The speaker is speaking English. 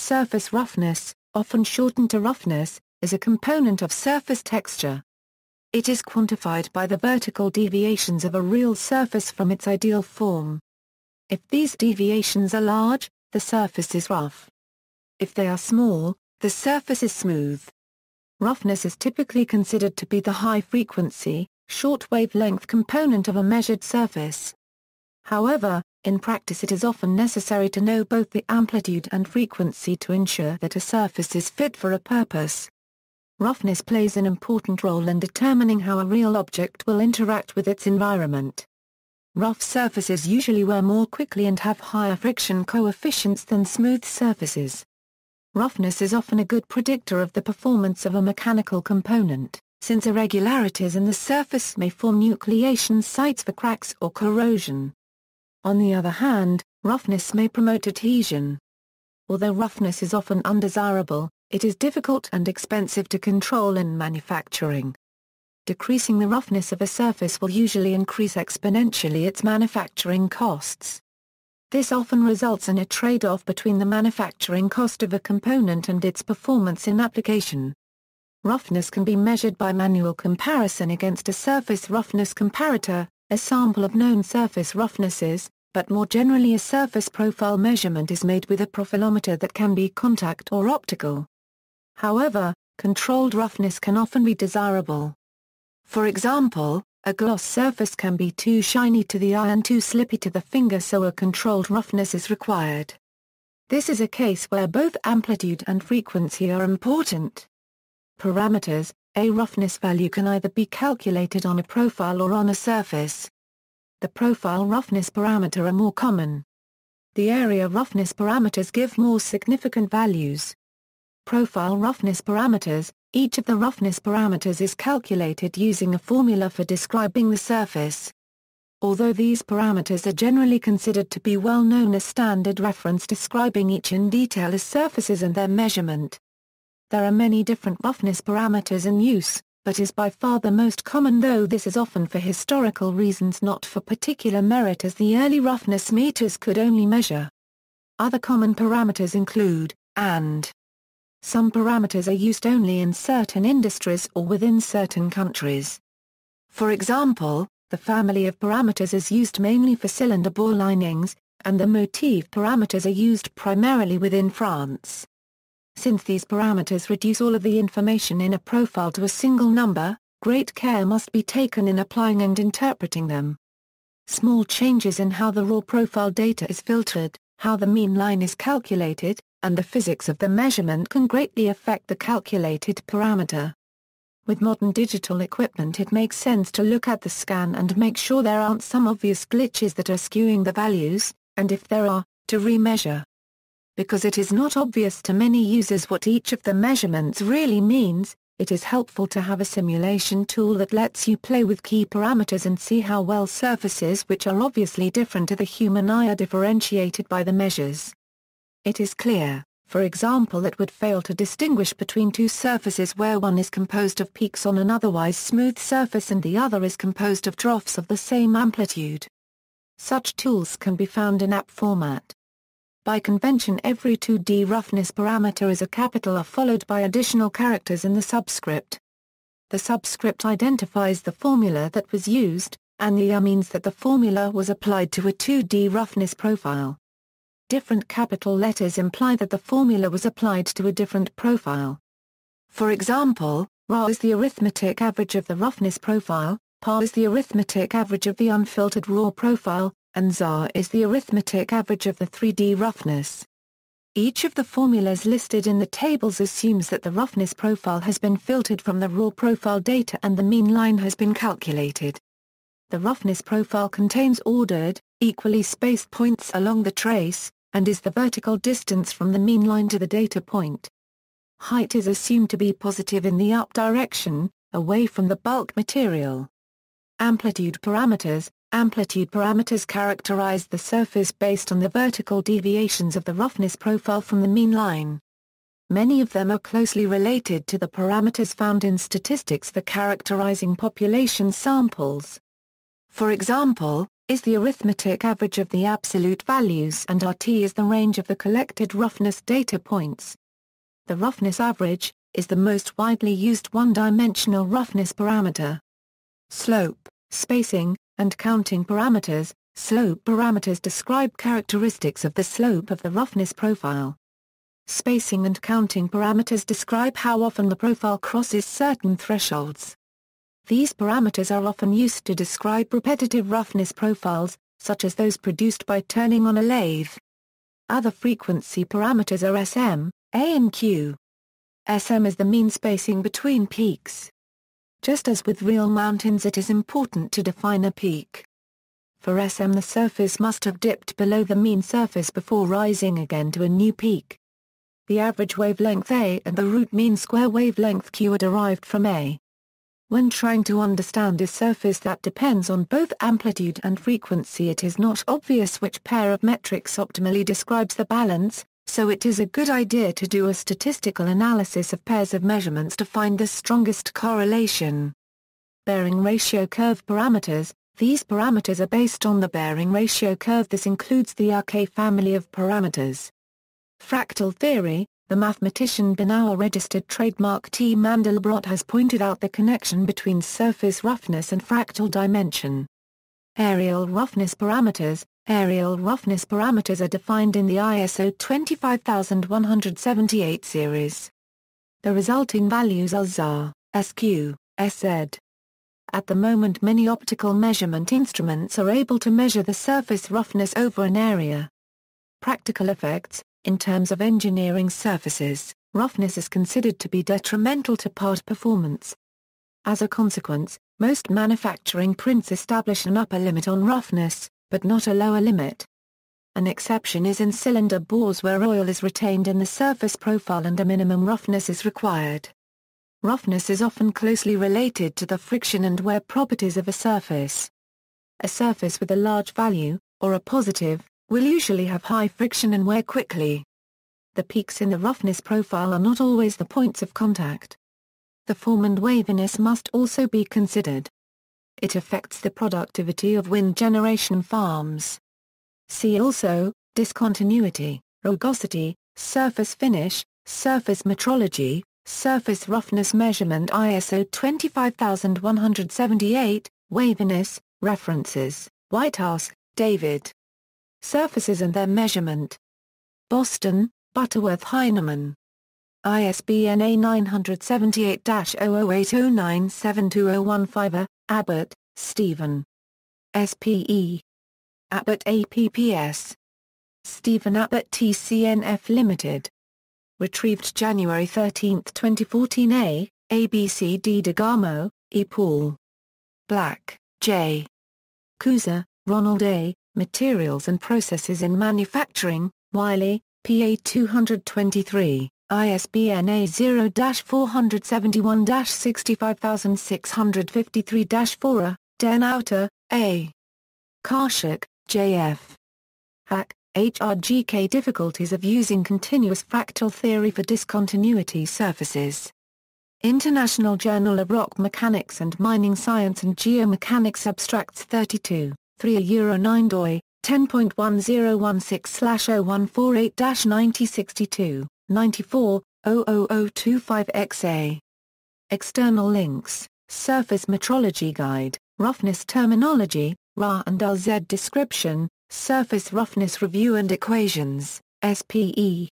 surface roughness, often shortened to roughness, is a component of surface texture. It is quantified by the vertical deviations of a real surface from its ideal form. If these deviations are large, the surface is rough. If they are small, the surface is smooth. Roughness is typically considered to be the high-frequency, short-wavelength component of a measured surface. However, in practice it is often necessary to know both the amplitude and frequency to ensure that a surface is fit for a purpose. Roughness plays an important role in determining how a real object will interact with its environment. Rough surfaces usually wear more quickly and have higher friction coefficients than smooth surfaces. Roughness is often a good predictor of the performance of a mechanical component, since irregularities in the surface may form nucleation sites for cracks or corrosion. On the other hand, roughness may promote adhesion. Although roughness is often undesirable, it is difficult and expensive to control in manufacturing. Decreasing the roughness of a surface will usually increase exponentially its manufacturing costs. This often results in a trade-off between the manufacturing cost of a component and its performance in application. Roughness can be measured by manual comparison against a surface roughness comparator, a sample of known surface roughnesses, but more generally a surface profile measurement is made with a profilometer that can be contact or optical. However, controlled roughness can often be desirable. For example, a gloss surface can be too shiny to the eye and too slippy to the finger, so a controlled roughness is required. This is a case where both amplitude and frequency are important. Parameters: a roughness value can either be calculated on a profile or on a surface. The profile roughness parameter are more common. The area roughness parameters give more significant values. Profile roughness parameters: each of the roughness parameters is calculated using a formula for describing the surface. Although these parameters are generally considered to be well known as standard reference describing each in detail as surfaces and their measurement. There are many different roughness parameters in use, but is by far the most common, though this is often for historical reasons, not for particular merit, as the early roughness meters could only measure. Other common parameters include, and. Some parameters are used only in certain industries or within certain countries. For example, the family of parameters is used mainly for cylinder bore linings, and the motif parameters are used primarily within France. Since these parameters reduce all of the information in a profile to a single number, great care must be taken in applying and interpreting them. Small changes in how the raw profile data is filtered, how the mean line is calculated, and the physics of the measurement can greatly affect the calculated parameter. With modern digital equipment, it makes sense to look at the scan and make sure there aren't some obvious glitches that are skewing the values, and if there are, to remeasure. Because it is not obvious to many users what each of the measurements really means, it is helpful to have a simulation tool that lets you play with key parameters and see how well surfaces which are obviously different to the human eye are differentiated by the measures. It is clear, for example, it would fail to distinguish between two surfaces where one is composed of peaks on an otherwise smooth surface and the other is composed of troughs of the same amplitude. Such tools can be found in app format. By convention, every 2D roughness parameter is a capital R followed by additional characters in the subscript. The subscript identifies the formula that was used, and the R means that the formula was applied to a 2D roughness profile. Different capital letters imply that the formula was applied to a different profile. For example, RA is the arithmetic average of the roughness profile, PAR is the arithmetic average of the unfiltered raw profile, and ZA is the arithmetic average of the 3D roughness. Each of the formulas listed in the tables assumes that the roughness profile has been filtered from the raw profile data and the mean line has been calculated. The roughness profile contains ordered, equally spaced points along the trace, and is the vertical distance from the mean line to the data point. Height is assumed to be positive in the up direction, away from the bulk material. Amplitude parameters characterize the surface based on the vertical deviations of the roughness profile from the mean line. Many of them are closely related to the parameters found in statistics for characterizing population samples. For example, is the arithmetic average of the absolute values, and RT is the range of the collected roughness data points. The roughness average is the most widely used one-dimensional roughness parameter. Slope, spacing, and counting parameters. Slope parameters describe characteristics of the slope of the roughness profile. Spacing and counting parameters describe how often the profile crosses certain thresholds. These parameters are often used to describe repetitive roughness profiles, such as those produced by turning on a lathe. Other frequency parameters are SM, A and Q. SM is the mean spacing between peaks. Just as with real mountains, it is important to define a peak. For SM, the surface must have dipped below the mean surface before rising again to a new peak. The average wavelength A and the root mean square wavelength Q are derived from A. When trying to understand a surface that depends on both amplitude and frequency, it is not obvious which pair of metrics optimally describes the balance, so it is a good idea to do a statistical analysis of pairs of measurements to find the strongest correlation. Bearing ratio curve parameters. These parameters are based on the bearing ratio curve. This includes the RK family of parameters. Fractal Theory. The mathematician Benauer registered trademark T. Mandelbrot has pointed out the connection between surface roughness and fractal dimension. Areal roughness parameters. Areal roughness parameters are defined in the ISO 25178 series. The resulting values are ZA, SQ, SZ. At the moment, many optical measurement instruments are able to measure the surface roughness over an area. Practical effects. In terms of engineering surfaces, roughness is considered to be detrimental to part performance. As a consequence, most manufacturing prints establish an upper limit on roughness, but not a lower limit. An exception is in cylinder bores, where oil is retained in the surface profile and a minimum roughness is required. Roughness is often closely related to the friction and wear properties of a surface. A surface with a large value, or a positive, will usually have high friction and wear quickly. The peaks in the roughness profile are not always the points of contact. The form and waviness must also be considered. It affects the productivity of wind generation farms. See also, discontinuity, rugosity, surface finish, surface metrology, surface roughness measurement. ISO 25178, waviness. References: Whitehouse, David. Surfaces and their measurement. Boston, Butterworth Heinemann. ISBN A978-0080972015. Abbott, Stephen. SPE. Abbott APPS. Stephen Abbott TCNF Limited. Retrieved January 13, 2014. ABCD DeGamo, E. Paul. Black, J. Kuza, Ronald A. Materials and Processes in Manufacturing, Wiley, PA 223, ISBN A0-471-65653-4. Den Outer, A. Karshak, J.F. Hack, HRGK. Difficulties of using continuous fractal theory for discontinuity surfaces. International Journal of Rock Mechanics and Mining Science and Geomechanics. Abstracts 32. 3 €9 doi, 10.1016/0148-9062, 94, 00025XA. External links: Surface Metrology Guide, Roughness Terminology, Ra and LZ Description, Surface Roughness Review and Equations, SPE.